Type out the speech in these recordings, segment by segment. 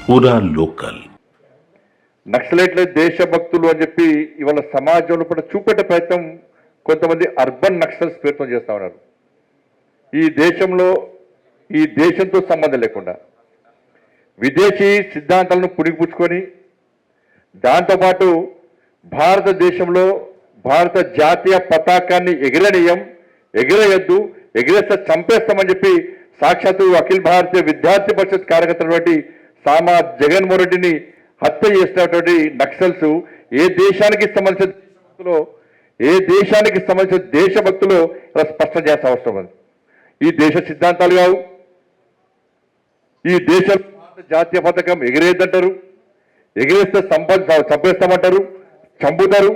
పూరా లోకల్. నక్సలైట్ల దేశభక్తులు అని చెప్పి ఇవాళ సమాజంలో కూడా చూపెట్టే ప్రయత్నం కొంతమంది అర్బన్ నక్సల్స్ పేరుతో చేస్తా ఉన్నారు. ఈ దేశంలో ఈ దేశంతో సంబంధం లేకుండా విదేశీ సిద్ధాంతాలను పుణికిపుచ్చుకొని దాంతోపాటు భారతదేశంలో భారత జాతీయ పతాకాన్ని ఎగిరేయద్దు, ఎగిరేస్తే చంపేస్తామని చెప్పి సాక్షాత్తు అఖిల భారతీయ విద్యార్థి పరిషత్ కార్యకర్తటువంటి సామా జగన్మోహన్ రెడ్డిని హత్య చేసినటువంటి నక్సల్స్ ఏ దేశానికి సంబంధించిన దేశభక్తులు స్పష్టం చేయాల్సిన అవసరం ఉంది. ఈ దేశ సిద్ధాంతాలు కావు, ఈ దేశం జాతీయ పథకం ఎగిరేద్దంటారు, ఎగిరేస్తే చంపేస్తామంటారు, చంపుతారు.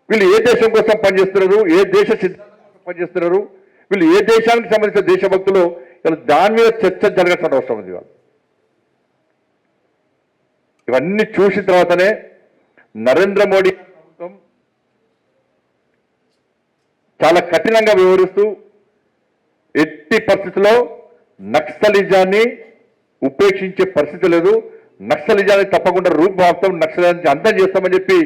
వీళ్ళు ఏ దేశం కోసం పనిచేస్తున్నారు, ఏ దేశ సిద్ధాంతం కోసం పనిచేస్తున్నారు, వీళ్ళు ఏ దేశానికి సంబంధించిన దేశభక్తులు, దాని మీద చర్చ జరగాల్సిన అవసరం ఉంది. ఇవన్నీ చూసిన తర్వాతనే నరేంద్ర మోడీ ప్రభుత్వం చాలా కఠినంగా వ్యవహరిస్తూ ఎట్టి పరిస్థితుల్లో నక్సలిజాన్ని ఉపేక్షించే పరిస్థితి లేదు, నక్సలిజాన్ని తప్పకుండా రూపుమాపుతాం, నక్సలిజాన్ని అంతం చేస్తామని చెప్పి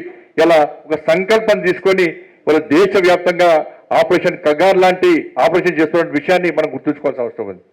ఇలా ఒక సంకల్పం తీసుకొని వాళ్ళ దేశవ్యాప్తంగా ఆపరేషన్ కగార్ లాంటి ఆపరేషన్ చేస్తున్న విషయాన్ని మనం గుర్తుంచుకోవాల్సిన అవసరం ఉంది.